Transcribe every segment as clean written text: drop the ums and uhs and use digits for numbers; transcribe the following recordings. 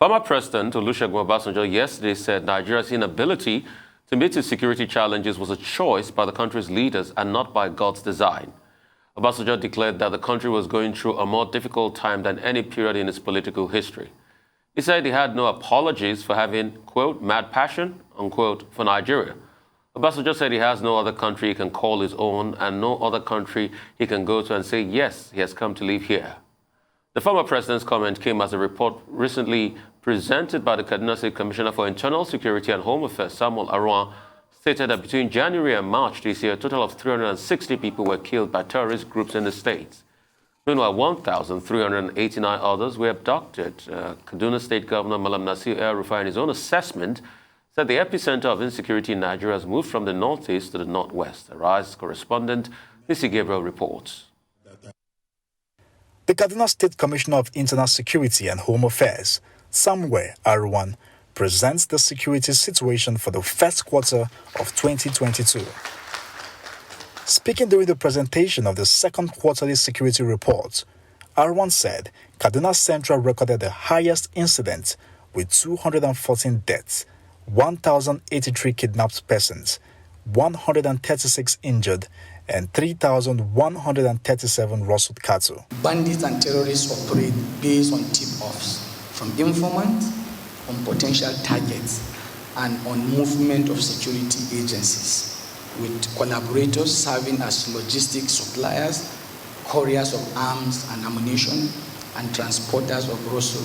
Former President Olusegun Obasanjo yesterday said Nigeria's inability to meet its security challenges was a choice by the country's leaders and not by God's design. Obasanjo declared that the country was going through a more difficult time than any period in its political history. He said he had no apologies for having, quote, mad passion, unquote, for Nigeria. Obasanjo said he has no other country he can call his own and no other country he can go to and say, yes, he has come to live here. The former president's comment came as a report recently presented by the Kaduna State Commissioner for Internal Security and Home Affairs, Samuel Aruan, stated that between January and March this year, a total of 360 people were killed by terrorist groups in the state. Meanwhile, 1,389 others were abducted. Kaduna State Governor Malam Nasir El-Rufai, in his own assessment, said the epicenter of insecurity in Nigeria has moved from the northeast to the northwest. Arise correspondent Nisi Gabriel reports. The Kaduna State Commissioner of Internal Security and Home Affairs, Samuel Aruan, presents the security situation for the first quarter of 2022. Speaking during the presentation of the second quarterly security report, Aruan said Kaduna Central recorded the highest incident with 214 deaths, 1,083 kidnapped persons, 136 injured, and 3,137 rustled cattle. Bandits and terrorists operate based on tip-offs from informants, on potential targets, and on movement of security agencies, with collaborators serving as logistics suppliers, couriers of arms and ammunition, and transporters of rustle.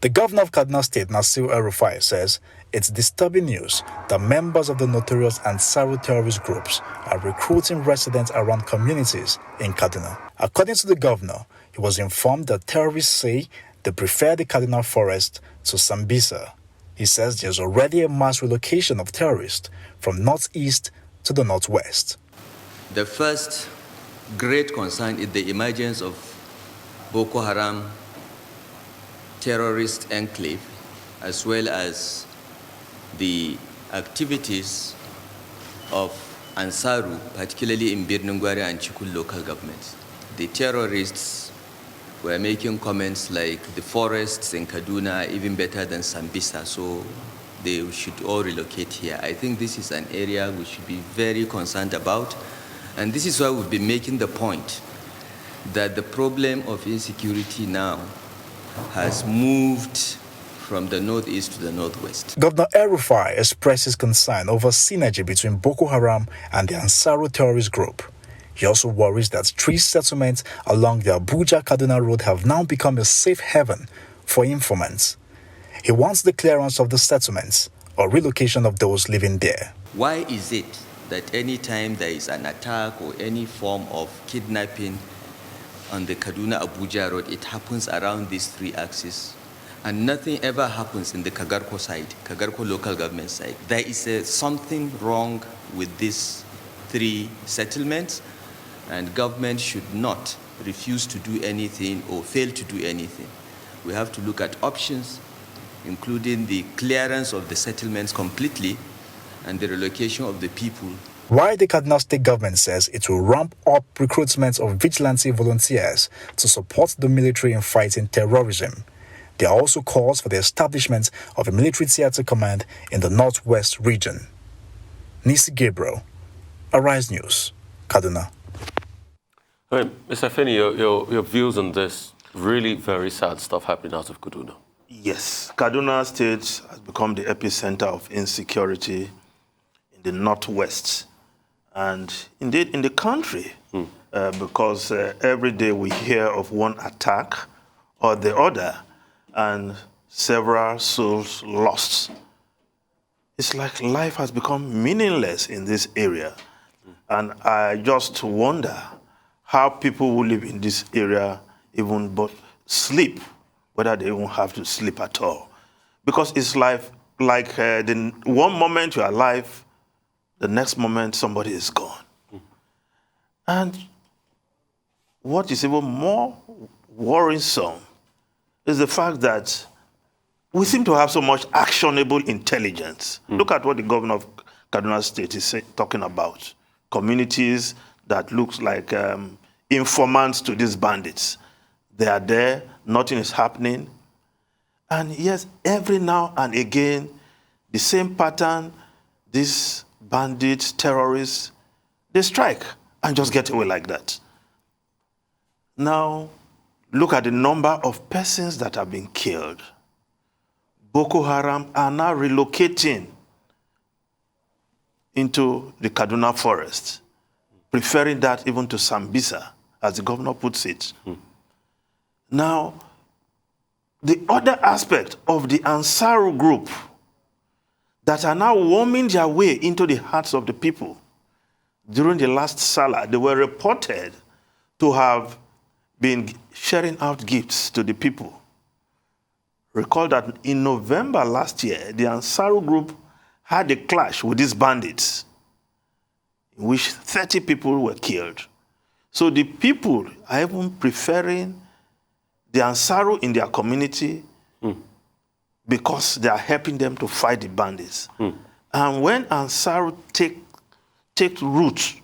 The governor of Kaduna State, Nasir El-Rufai, says it's disturbing news that members of the notorious Ansaru terrorist groups are recruiting residents around communities in Kaduna. According to the governor, he was informed that terrorists say they prefer the Kaduna forest to Sambisa. He says there's already a mass relocation of terrorists from northeast to the northwest. The first great concern is the emergence of Boko Haram terrorist enclave, as well as the activities of Ansaru, particularly in Birnin Gwari and Chikun local governments. The terrorists were making comments like the forests in Kaduna are even better than Sambisa, so they should all relocate here. I think this is an area we should be very concerned about, and this is why we've been making the point that the problem of insecurity now has moved from the northeast to the northwest. Governor El-Rufai expresses concern over synergy between Boko Haram and the Ansaru terrorist group. He also worries that 3 settlements along the Abuja-Kaduna road have now become a safe haven for informants. He wants the clearance of the settlements or relocation of those living there. Why is it that any time there is an attack or any form of kidnapping on the Kaduna-Abuja road, it happens around these 3 axes, and nothing ever happens in the Kagarko side, Kagarko local government side? There is something wrong with these 3 settlements, and government should not refuse to do anything or fail to do anything. We have to look at options, including the clearance of the settlements completely and the relocation of the people. While the Kaduna State government says it will ramp up recruitment of vigilante volunteers to support the military in fighting terrorism, there are also calls for the establishment of a military theater command in the northwest region. Nisi Gabriel, Arise News, Kaduna. All right, Mr. Finney, your views on this really very sad stuff happening out of Kaduna. Yes, Kaduna State has become the epicenter of insecurity in the northwest and indeed in the country, because every day we hear of one attack or the other and several souls lost. It's like life has become meaningless in this area. And I just wonder how people who live in this area even but sleep, whether they even have to sleep at all. Because it's like the one moment you're alive, the next moment somebody is gone. And what is even more worrisome is the fact that we seem to have so much actionable intelligence. Look at what the governor of Kaduna State is talking about. Communities that looks like informants to these bandits. They are there, nothing is happening. And yes, every now and again, the same pattern, these bandits, terrorists, they strike and just get away like that. Now, look at the number of persons that have been killed. Boko Haram are now relocating into the Kaduna forest, preferring that even to Sambisa, as the governor puts it. Now, the other aspect of the Ansaru group that are now worming their way into the hearts of the people. During the last Salah, they were reported to have been sharing out gifts to the people. Recall that in November last year, the Ansaru group had a clash with these bandits, in which 30 people were killed. So the people are even preferring the Ansaru in their community because they are helping them to fight the bandits. And when Ansaru take root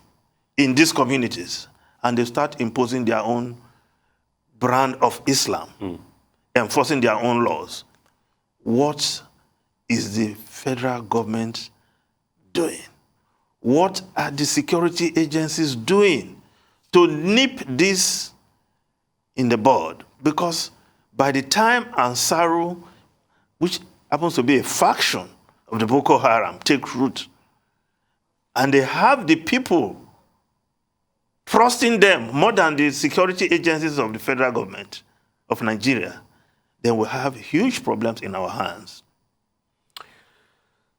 in these communities and they start imposing their own brand of Islam, enforcing their own laws, what is the federal government doing? What are the security agencies doing to nip this in the bud? Because by the time Ansaru, which happens to be a faction of the Boko Haram, take root, and they have the people trusting them more than the security agencies of the federal government of Nigeria, then we'll have huge problems in our hands.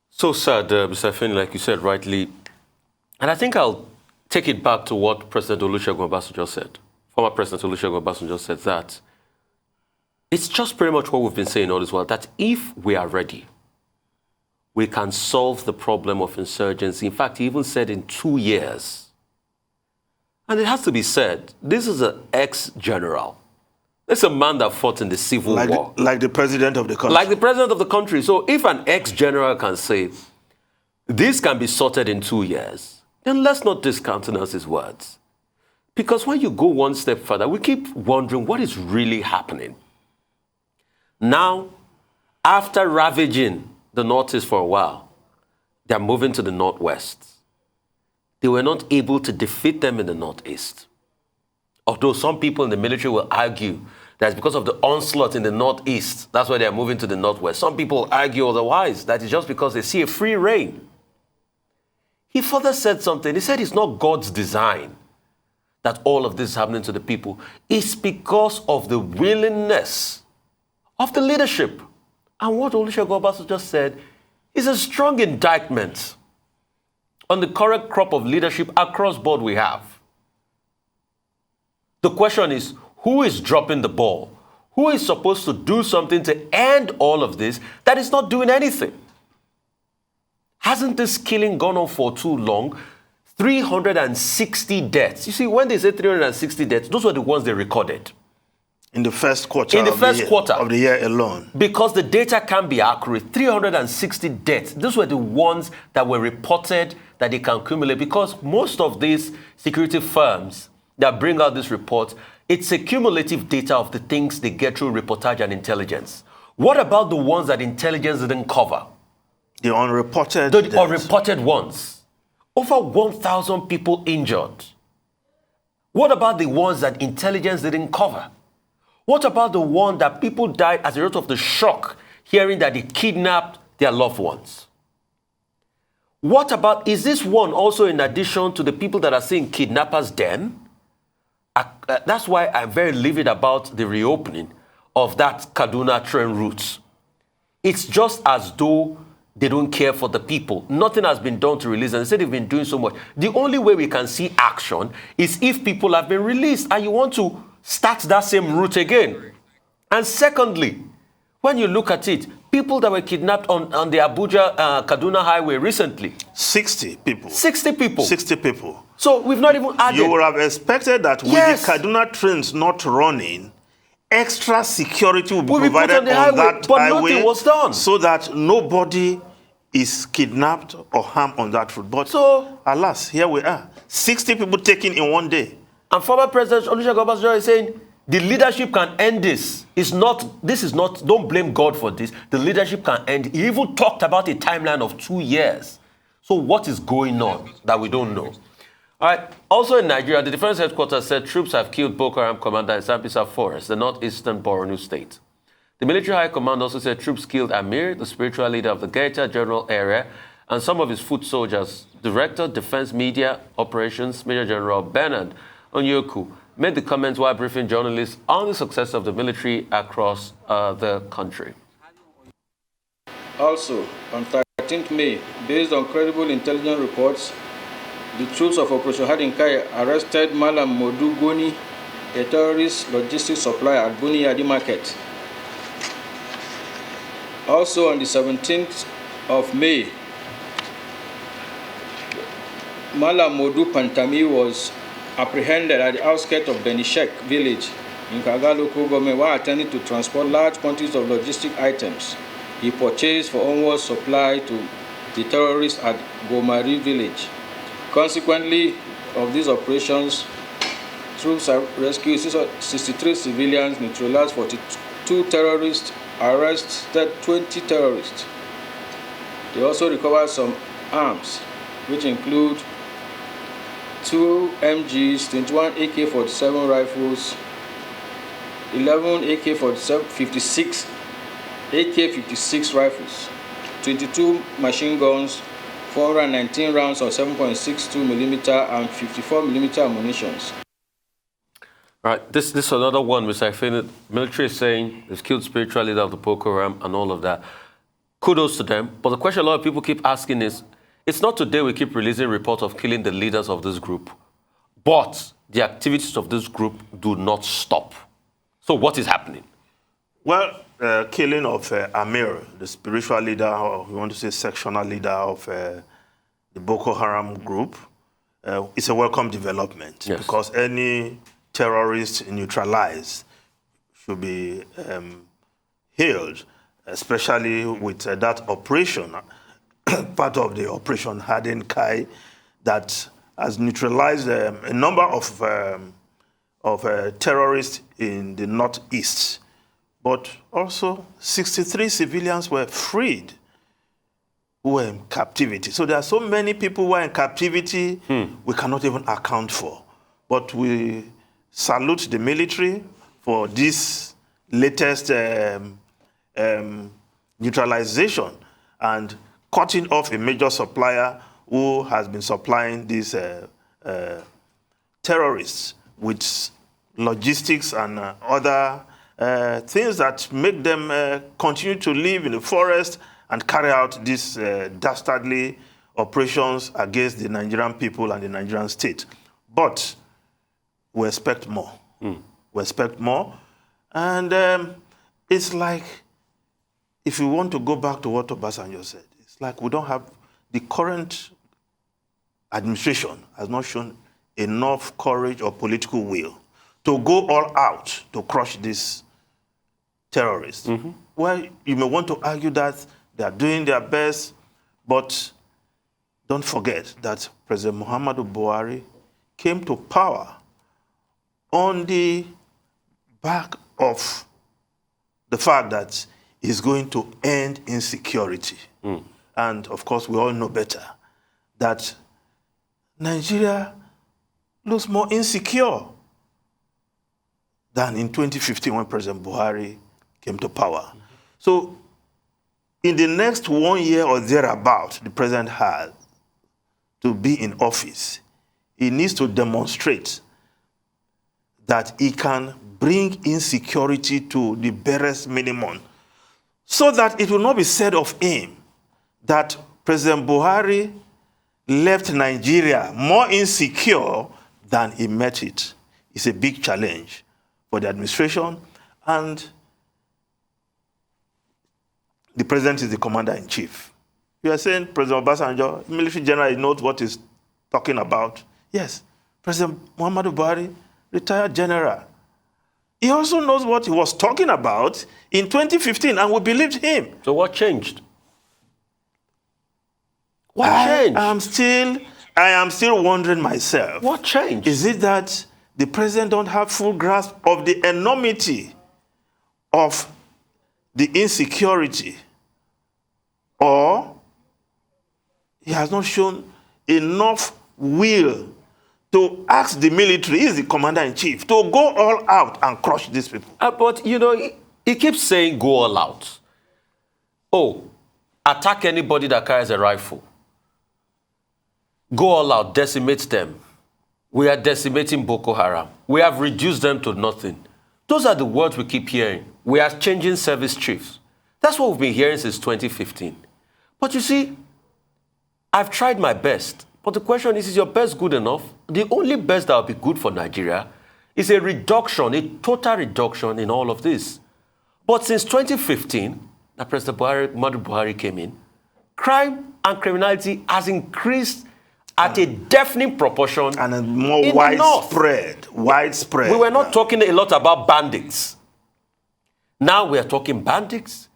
So sad, Mr. Finn, like you said rightly. And I think I'll take it back to what President Olusegun Obasanjo said. Former President Olusegun Obasanjo said that it's just pretty much what we've been saying all this while, that if we are ready, we can solve the problem of insurgency. In fact, he even said in 2 years. And it has to be said, this is an ex-general. It's a man that fought in the Civil War. Like the president of the country. Like the president of the country. So if an ex-general can say, this can be sorted in 2 years, then let's not discountenance his words. Because when you go one step further, we keep wondering what is really happening. Now, after ravaging the Northeast for a while, they're moving to the Northwest. They were not able to defeat them in the Northeast. Although some people in the military will argue that it's because of the onslaught in the Northeast, that's why they're moving to the Northwest. Some people argue otherwise, that it's just because they see a free reign. He further said something. He said it's not God's design that all of this is happening to the people. It's because of the willingness of the leadership. And what Olusegun Obasanjo just said is a strong indictment on the current crop of leadership across board we have. The question is, who is dropping the ball? Who is supposed to do something to end all of this that is not doing anything? Hasn't this killing gone on for too long? 360 deaths. You see, when they say 360 deaths, those were the ones they recorded. In the first quarter, of the year alone. Because the data can be accurate. 360 deaths. Those were the ones that were reported that they can accumulate. Because most of these security firms that bring out this report, it's a cumulative data of the things they get through reportage and intelligence. What about the ones that intelligence didn't cover? The unreported The unreported ones. Over 1,000 people injured. What about the ones that intelligence didn't cover? What about the one that people died as a result of the shock, hearing that they kidnapped their loved ones? What about, is this one also in addition to the people that are seeing kidnappers' den? That's why I'm very livid about the reopening of that Kaduna train route. It's just as though they don't care for the people. Nothing has been done to release them. They said they've been doing so much. The only way we can see action is if people have been released and you want to start that same route again. And secondly, when you look at it, people that were kidnapped on the Abuja-Kaduna highway recently. 60 people. 60 people. 60 people. So we've not even added. You would have expected that with Yes. the Kaduna trains not running, extra security will be Will be put provided on the highway, that but highway nothing was done. so that nobody is kidnapped or harmed on that route. But So, alas, here we are. 60 people taken in one day. and former President Olusegun Obasanjo is saying, The leadership can end this. This is not, don't blame God for this. The leadership can end. He even talked about a timeline of 2 years. So what is going on that we don't know? All right. Also in Nigeria, the defense headquarters said troops have killed Boko Haram commander in Sambisa Forest, the northeastern Borno state. The military high command also said troops killed Amir, the spiritual leader of the Gaita General area, and some of his foot soldiers. Director, Defense Media Operations, Major General Bernard Onyoku, made the comments while briefing journalists on the success of the military across the country. Also, on 13th May, based on credible intelligence reports, the troops of Operation Hadinkai arrested Malam Modu Goni, a terrorist logistics supplier at Buniyadi Market. Also on the 17th of May, Malam Modu Pantami was apprehended at the outskirts of Benishek village in Kaga local government while attempting to transport large quantities of logistic items he purchased for onward supply to the terrorists at Gomari village. Consequently of these operations, troops have rescued 63 civilians, neutralized 42 terrorists, arrested 20 terrorists. They also recovered some arms, which include 2 MGs, 21 AK-47 rifles, 11 AK-56 rifles, 22 machine guns, 419 rounds of 7.62 millimeter and 54 millimeter ammunitions. Right, this is another one which I think the military is saying they've killed spiritual leader of the Boko Haram and all of that. Kudos to them. But the question a lot of people keep asking is, it's not today we keep releasing reports of killing the leaders of this group, but the activities of this group do not stop. So what is happening? Well, killing of Amir, the spiritual leader, or we want to say sectional leader of the Boko Haram group, is a welcome development. Yes. Because any terrorist neutralized should be hailed, especially with that operation, part of the Operation Harden Kai, that has neutralized a number of terrorists in the northeast. But also 63 civilians were freed who were in captivity. So there are so many people who are in captivity we cannot even account for. But we salute the military for this latest neutralization and cutting off a major supplier who has been supplying these terrorists with logistics and other things that make them continue to live in the forest and carry out these dastardly operations against the Nigerian people and the Nigerian state. But we expect more. We expect more. And it's like, if you want to go back to what Obasanjo said, it's like we don't have, the current administration has not shown enough courage or political will to go all out to crush these terrorists. Well, you may want to argue that they are doing their best, but don't forget that President Muhammadu Buhari came to power on the back of the fact that he's going to end insecurity. And of course, we all know better that Nigeria looks more insecure than in 2015 when President Buhari came to power. So in the next 1 year or thereabout, the president has to be in office. He needs to demonstrate that he can bring insecurity to the barest minimum so that it will not be said of him that President Buhari left Nigeria more insecure than he met it. It's a big challenge for the administration, and the president is the commander-in-chief. You are saying President Obasanjo, military general, he knows what he's talking about. Yes, President Muhammadu Buhari, retired general. He also knows what he was talking about in 2015, and we believed him. So what changed? What changed? I am still wondering myself. What changed? Is it that the president don't have full grasp of the enormity of the insecurity, or he has not shown enough will to ask the military, he's the commander-in-chief, to go all out and crush these people. But, you know, he keeps saying go all out. Oh, attack anybody that carries a rifle. Go all out, decimate them. We are decimating Boko Haram. We have reduced them to nothing. Those are the words we keep hearing. We are changing service chiefs. That's what we've been hearing since 2015. But you see, I've tried my best. But the question is your best good enough? The only best that will be good for Nigeria is a reduction, a total reduction in all of this. But since 2015, that President Muhammadu Buhari came in, crime and criminality has increased at a deafening proportion. And a more widespread. We were not talking a lot about bandits. Now we are talking bandits.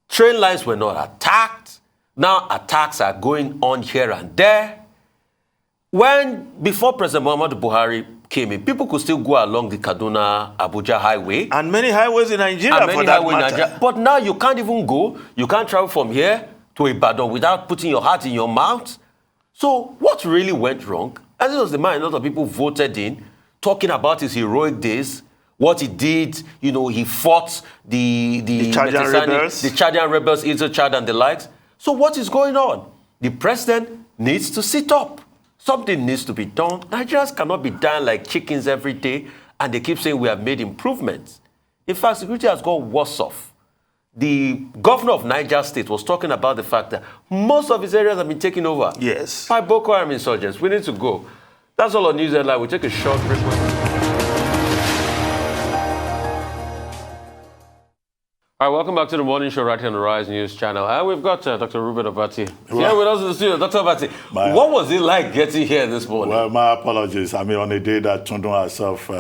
Train lines were not attacked. Now attacks are going on here and there. Before President Muhammadu Buhari came in, people could still go along the Kaduna-Abuja highway. And many highways in Nigeria for that matter. But now you can't even go. You can't travel from here to Ibadan without putting your heart in your mouth. So what really went wrong? And this was the man a lot of people voted in, talking about his heroic days, what he did. You know, he fought the Chadian rebels, Chad and the likes. So what is going on? The president needs to sit up. Something needs to be done. Nigerians cannot be dying like chickens every day, and they keep saying we have made improvements. In fact, security has got worse off. The governor of Niger State was talking about the fact that most of his areas have been taken over. Yes. By Boko Haram insurgents. We need to go. That's all on News Headline. We'll take a short break. All right, welcome back to the morning show right here on the Rise News channel. And we've got Dr. Ruben Obati here with us in the studio. Dr. Obati, what was it like getting here this morning? Well, my apologies. I mean, on a day that Tundun herself,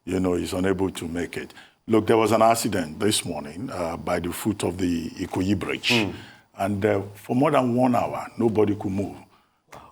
is unable to make it. Look, there was an accident this morning by the foot of the Ikoyi Bridge. And for more than 1 hour, nobody could move.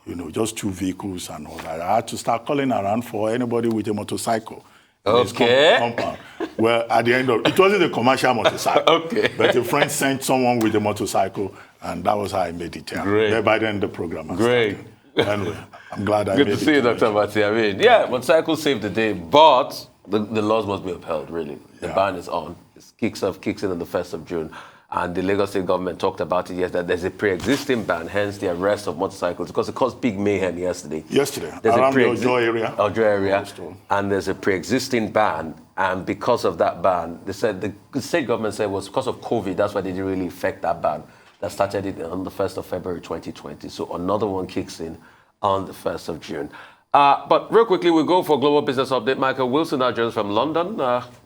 You know, just 2 vehicles and all that. I had to start calling around for anybody with a motorcycle. Okay. Well, at the end of it wasn't a commercial motorcycle. Okay. But a friend sent someone with a motorcycle, and that was how I made it here. Great. By the end of the program. Great. Anyway, I'm glad I made it. Good to see you, Dr. Obati. I mean, yeah, motorcycles saved the day, but the laws must be upheld, really. The ban is on. It kicks in on the 1st of June. And the Lagos State government talked about it yesterday, that there's a pre-existing ban, hence the arrest of motorcycles, because it caused big mayhem yesterday. There's around the Ojo area. And there's a pre-existing ban, and because of that ban, they said the state government said it was because of COVID, that's why they didn't really affect that ban. That started it on the 1st of February 2020. So another one kicks in on the 1st of June. But real quickly, we'll go for Global Business Update. Michael Wilson now joins from London.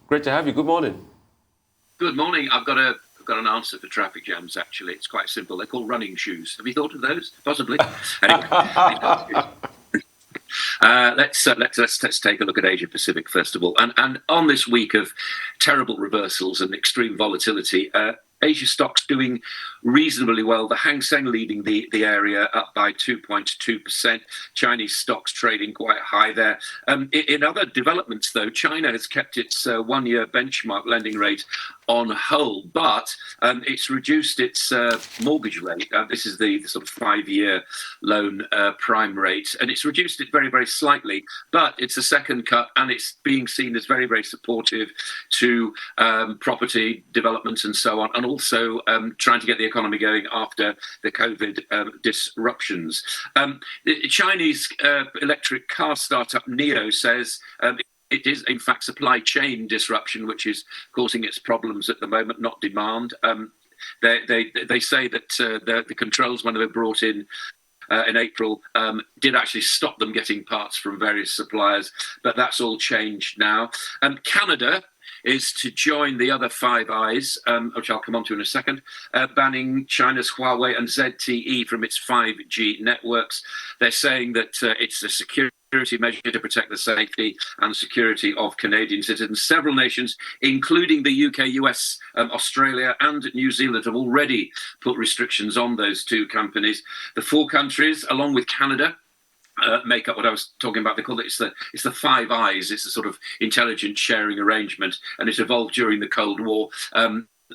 Great to have you. Good morning. Good morning. I've got an answer for traffic jams, actually. It's quite simple. They're called running shoes. Have you thought of those? Possibly. Anyway. Let's take a look at Asia Pacific first of all. And on this week of terrible reversals and extreme volatility, Asia stocks doing reasonably well. The Hang Seng leading the area up by 2.2%. Chinese stocks trading quite high there. In other developments, though, China has kept its one-year benchmark lending rate on hold, but it's reduced its mortgage rate. This is the sort of 5-year loan prime rate, and it's reduced it very, very slightly, but it's a second cut, and it's being seen as very, very supportive to property development and so on, and also trying to get the economy going after the COVID disruptions. The Chinese electric car startup NIO says it is, in fact, supply chain disruption which is causing its problems at the moment, not demand. They say that the controls, when they were brought in April, did actually stop them getting parts from various suppliers, but that's all changed now. Canada is to join the other Five Eyes, which I'll come on to in a second, banning China's Huawei and ZTE from its 5G networks. They're saying that it's a security measure to protect the safety and security of Canadian citizens. Several nations, including the UK, US, Australia and New Zealand, have already put restrictions on those two companies. The 4 countries, along with Canada, make up what I was talking about. They call it it's the Five Eyes. It's a sort of intelligence sharing arrangement, and it evolved during the Cold War.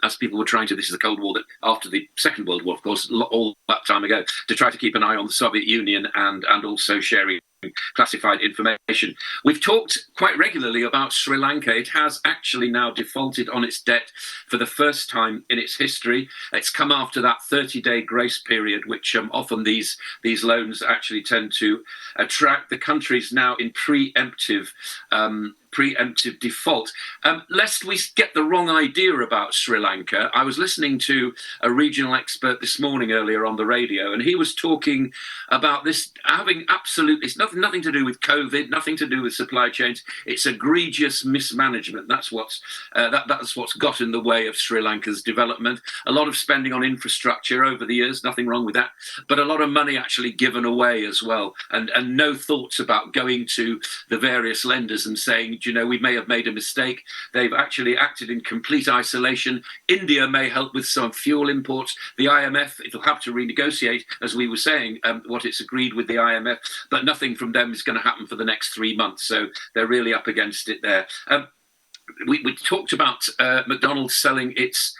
As people were trying to, this is the Cold War that after the Second World War, of course, all that time ago, to try to keep an eye on the Soviet Union and also sharing classified information. We've talked quite regularly about Sri Lanka. It has actually now defaulted on its debt for the first time in its history. It's come after that 30-day grace period, which often these loans actually tend to attract. The country's now in preemptive default. Lest we get the wrong idea about Sri Lanka, I was listening to a regional expert this morning earlier on the radio, and he was talking about this having it's nothing to do with COVID, nothing to do with supply chains. It's egregious mismanagement. That's what's got in the way of Sri Lanka's development. A lot of spending on infrastructure over the years, nothing wrong with that, but a lot of money actually given away as well, and no thoughts about going to the various lenders and saying, we may have made a mistake. They've actually acted in complete isolation. India may help with some fuel imports. The IMF, it'll have to renegotiate, as we were saying, what it's agreed with the IMF, but nothing from them is going to happen for the next 3 months. So they're really up against it there. We talked about McDonald's selling its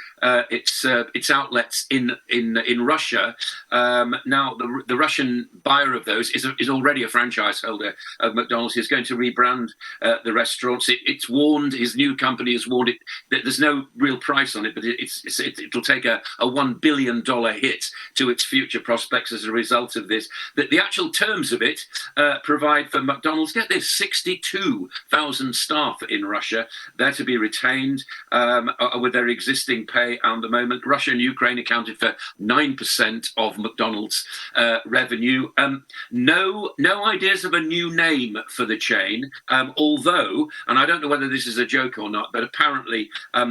outlets in Russia. Now the Russian buyer of those is already a franchise holder of McDonald's. He's going to rebrand the restaurants. It's warned, his new company has warned it that there's no real price on it, but it'll take a $1 billion hit to its future prospects as a result of this. The actual terms of it provide for McDonald's, get this, 62,000 staff in Russia. They're to be retained with their existing pay. And the moment Russia and Ukraine accounted for 9% of McDonald's revenue. No ideas of a new name for the chain, although, and I don't know whether this is a joke or not, but apparently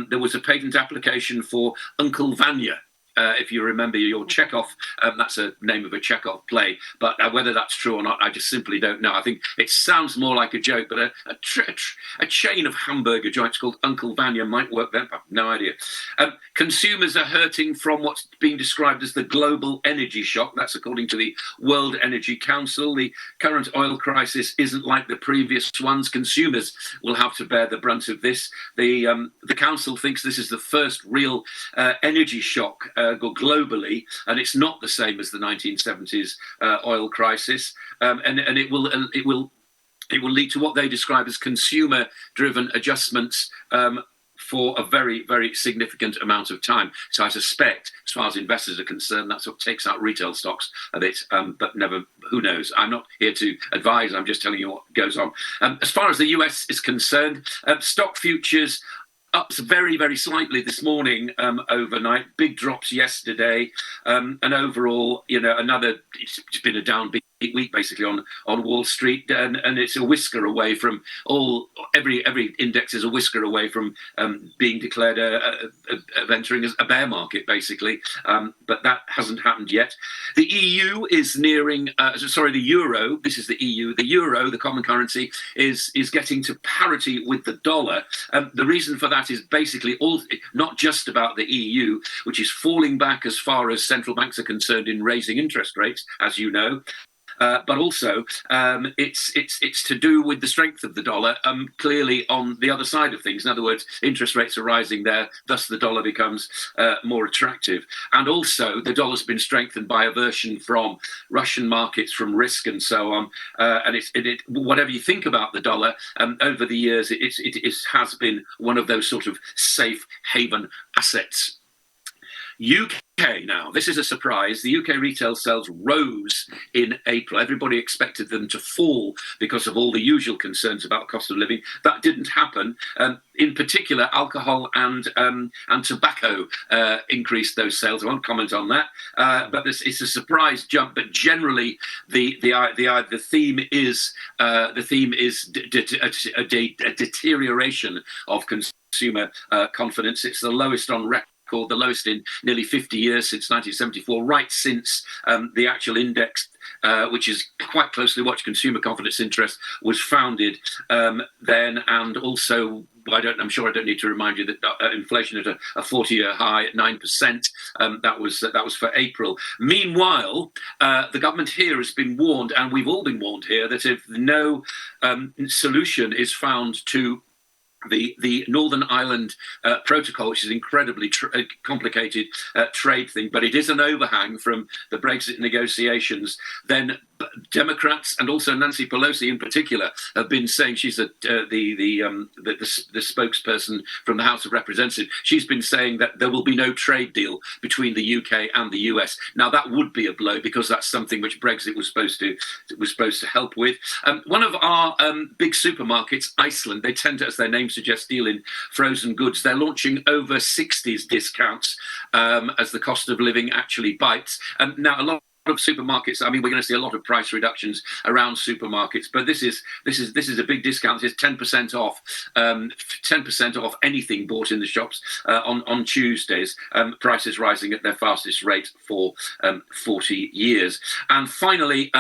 there was a patent application for Uncle Vanya. If you remember your Chekhov, that's a name of a Chekhov play, but whether that's true or not, I just simply don't know. I think it sounds more like a joke, but a chain of hamburger joints called Uncle Vanya might work there. I have no idea. Consumers are hurting from what's being described as the global energy shock. That's according to the World Energy Council. The current oil crisis isn't like the previous ones. Consumers will have to bear the brunt of this. The council thinks this is the first real energy shock globally, and it's not the same as the 1970s oil crisis, and it will lead to what they describe as consumer-driven adjustments for a very, very significant amount of time. So I suspect, as far as investors are concerned, that's what takes out retail stocks a bit, but never, who knows? I'm not here to advise, I'm just telling you what goes on. As far as the US is concerned, stock futures up very, very slightly this morning, overnight. Big drops yesterday, and overall, it's been a downbeat week basically on Wall Street, and it's a whisker away from every index is a whisker away from being declared of entering as a bear market basically, but that hasn't happened yet. The EU is nearing, the euro. This is the EU. The euro, the common currency, is getting to parity with the dollar. The reason for that is basically not just about the EU, which is falling back as far as central banks are concerned in raising interest rates, as you know. But also, it's to do with the strength of the dollar, clearly on the other side of things. In other words, interest rates are rising there, thus the dollar becomes more attractive. And also, the dollar's been strengthened by aversion from Russian markets, from risk and so on. And whatever you think about the dollar, over the years, it has been one of those sort of safe haven assets. UK now, this is a surprise. The UK retail sales rose in April. Everybody expected them to fall because of all the usual concerns about cost of living. That didn't happen. In particular, alcohol and tobacco increased those sales. I won't comment on that, but it's a surprise jump. But generally, the theme is a deterioration of consumer confidence. It's the lowest on record. The lowest in nearly 50 years, since 1974, right since the actual index, which is quite closely watched, Consumer Confidence Interest, was founded then, and also I'm sure I don't need to remind you that inflation at a 40-year high at 9%. That was for April. Meanwhile, the government here has been warned, and we've all been warned here, that if no solution is found to the Northern Ireland Protocol, which is an incredibly complicated trade thing, but it is an overhang from the Brexit negotiations, then Democrats and also Nancy Pelosi in particular have been saying, she's the spokesperson from the House of Representatives, she's been saying that there will be no trade deal between the UK and the US. Now that would be a blow, because that's something which Brexit was supposed to help with. One of our big supermarkets, Iceland, they tend to, as their name suggests, deal in frozen goods. They're launching over 60s discounts as the cost of living actually bites. Now a lot of supermarkets, I mean, we're going to see a lot of price reductions around supermarkets, but this is a big discount. It's 10% off, 10% off anything bought in the shops on Tuesdays. Prices rising at their fastest rate for 40 years. And finally,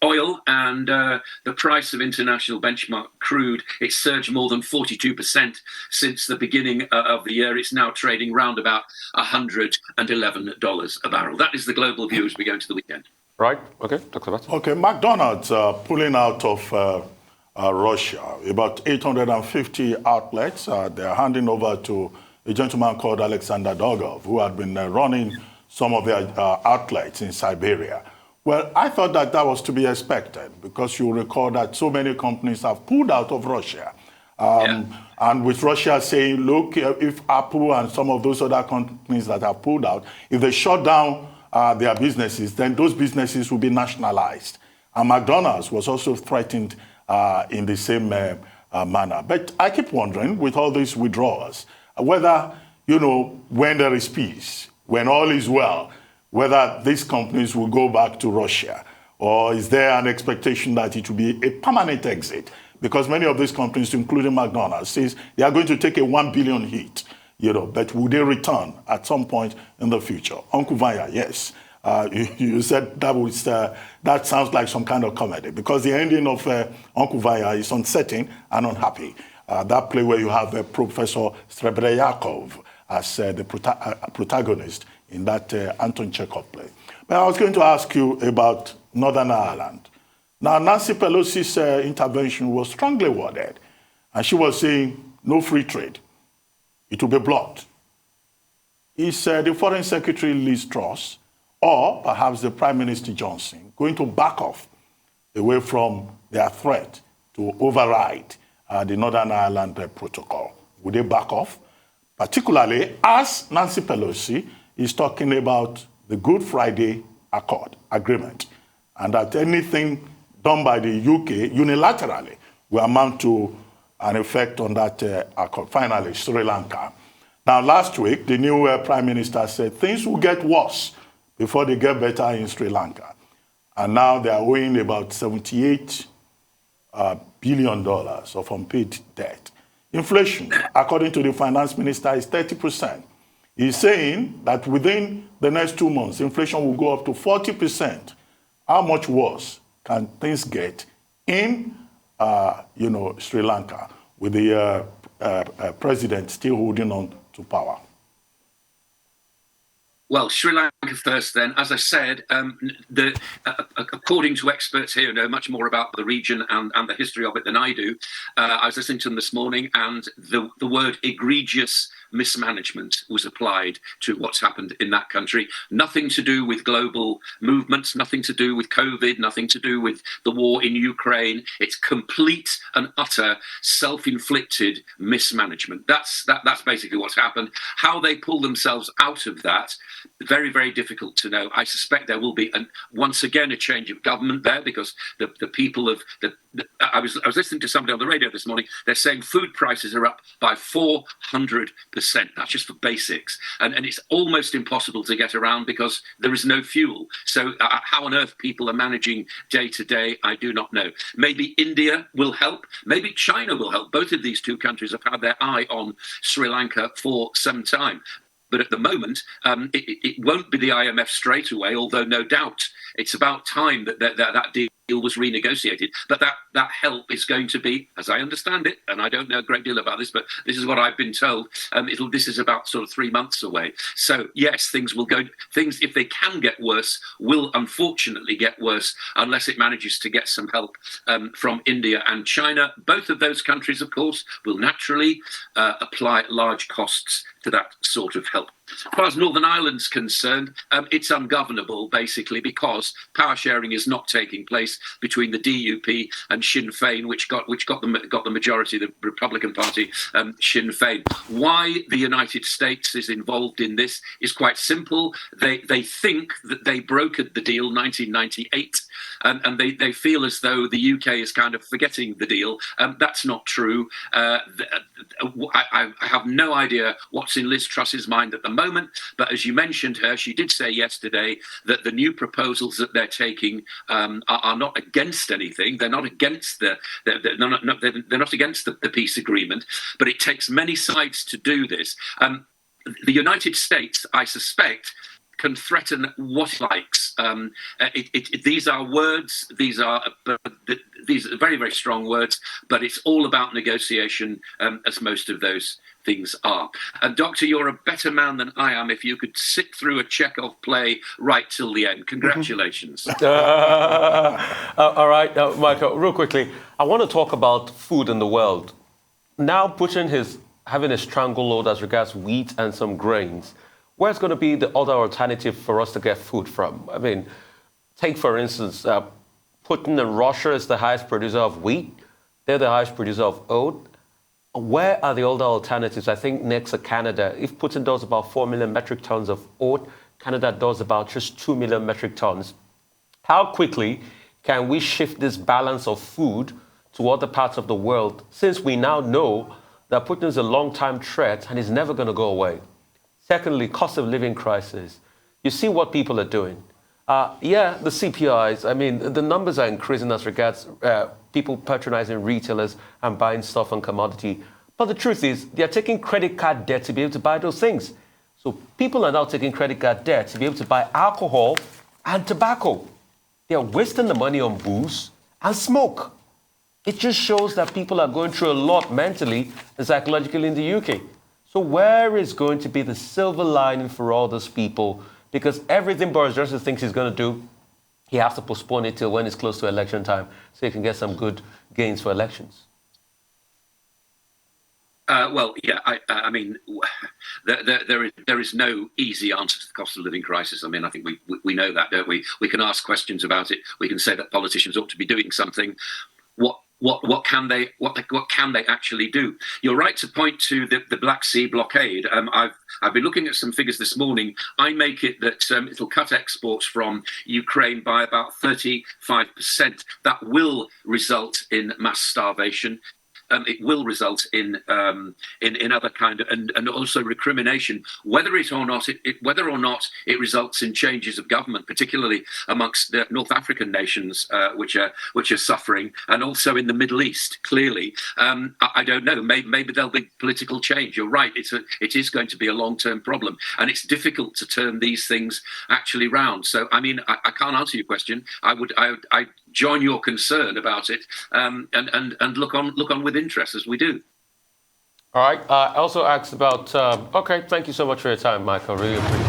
oil and the price of international benchmark crude, it surged more than 42% since the beginning of the year. It's now trading round about $111 a barrel. That is the global view as we go into the weekend. Right. Okay, Dr. Batt. Okay, McDonald's pulling out of Russia. About 850 outlets. They're handing over to a gentleman called Alexander Dogov, who had been running some of their outlets in Siberia. Well, I thought that was to be expected, because you recall that so many companies have pulled out of Russia. And with Russia saying, look, if Apple and some of those other companies that have pulled out, if they shut down their businesses, then those businesses will be nationalized. And McDonald's was also threatened in the same manner. But I keep wondering, with all these withdrawals, whether, when there is peace, when all is well, whether these companies will go back to Russia, or is there an expectation that it will be a permanent exit? Because many of these companies, including McDonald's, says they are going to take a 1 billion hit, but will they return at some point in the future? Uncle Vanya, yes. You said that sounds like some kind of comedy, because the ending of Uncle Vanya is uncertain and unhappy. That play where you have Professor Srebrenyakov as the protagonist in that Anton Chekhov play. But I was going to ask you about Northern Ireland. Now, Nancy Pelosi's intervention was strongly worded, and she was saying no free trade. It will be blocked. Is the Foreign Secretary Liz Truss, or perhaps the Prime Minister Johnson, going to back off away from their threat to override the Northern Ireland Protocol? Would they back off? Particularly as Nancy Pelosi is talking about the Good Friday agreement, and that anything done by the UK unilaterally will amount to an effect on that accord. Finally, Sri Lanka. Now, last week, the new Prime Minister said things will get worse before they get better in Sri Lanka. And now they are owing about $78 billion of unpaid debt. Inflation, according to the finance minister, is 30%. He's saying that within the next 2 months, inflation will go up to 40%. How much worse can things get in, Sri Lanka, with the president still holding on to power? Well, Sri Lanka first then. As I said, according to experts here who know much more about the region and the history of it than I do, I was listening to them this morning, and the word egregious mismanagement was applied to what's happened in that country. Nothing to do with global movements, nothing to do with COVID, nothing to do with the war in Ukraine. It's complete and utter self-inflicted mismanagement. That's basically what's happened. How they pull themselves out of that, very, very difficult to know. I suspect there will be once again a change of government there, because the people of I was listening to somebody on the radio this morning. They're saying food prices are up by 400%. That's just for basics, and it's almost impossible to get around because there is no fuel. So how on earth people are managing day to day, I do not know. Maybe India will help. Maybe China will help. Both of these two countries have had their eye on Sri Lanka for some time. But at the moment, it won't be the IMF straight away, although no doubt it's about time that deal deal was renegotiated. But that help is going to be, as I understand it, and I don't know a great deal about this, but this is what I've been told. This is about sort of 3 months away. So yes, things, if they can get worse, will unfortunately get worse unless it manages to get some help from India and China. Both of those countries, of course, will naturally apply large costs to that sort of help. As far as Northern Ireland's concerned, it's ungovernable, basically, because power sharing is not taking place between the DUP and Sinn Féin, which got the majority, the Republican Party, Sinn Féin. Why the United States is involved in this is quite simple. They think that they brokered the deal 1998, and they feel as though the UK is kind of forgetting the deal. That's not true. I have no idea what's in Liz Truss's mind at the moment, but as you mentioned her, she did say yesterday that the new proposals that they're taking are not against anything. They're not against they're not against the peace agreement, but it takes many sides to do this. The United States, I suspect, can threaten what it likes. These are words. These are very, very strong words. But it's all about negotiation, as most of those things are. Doctor, you're a better man than I am if you could sit through a Chekhov play right till the end. Congratulations. All right, Michael, real quickly, I want to talk about food in the world. Now Putin is having a stranglehold as regards wheat and some grains. Where's going to be the other alternative for us to get food from? I mean, take, for instance, Putin in Russia is the highest producer of wheat. They're the highest producer of oat. Where are the other alternatives? I think next to Canada. If Putin does about 4 million metric tons of oat, Canada does about just 2 million metric tons. How quickly can we shift this balance of food to other parts of the world, since we now know that Putin is a long-time threat and is never going to go away? Secondly, cost of living crisis. You see what people are doing. The CPIs, I mean, the numbers are increasing as regards people patronizing retailers and buying stuff on commodity. But the truth is, they're taking credit card debt to be able to buy those things. So people are now taking credit card debt to be able to buy alcohol and tobacco. They're wasting the money on booze and smoke. It just shows that people are going through a lot mentally and psychologically in the UK. So where is going to be the silver lining for all those people? Because everything Boris Johnson thinks he's going to do, he has to postpone it till when it's close to election time so he can get some good gains for elections. I mean, there is no easy answer to the cost of living crisis. I mean, I think we know that, don't we? We can ask questions about it. We can say that politicians ought to be doing something. What can they actually do? You're right to point to the Black Sea blockade. I've been looking at some figures this morning. I make it that it'll cut exports from Ukraine by about 35%. That will result in mass starvation. It will result in other kind of and also recrimination. Whether or not it results in changes of government, particularly amongst the North African nations, which are suffering, and also in the Middle East. Clearly, I don't know. Maybe there'll be political change. You're right. It is going to be a long-term problem, and it's difficult to turn these things actually round. So, I mean, I can't answer your question. I join your concern about it, and look on with interest as we do. All right. I also asked about. Okay. Thank you so much for your time, Michael. Really appreciate it.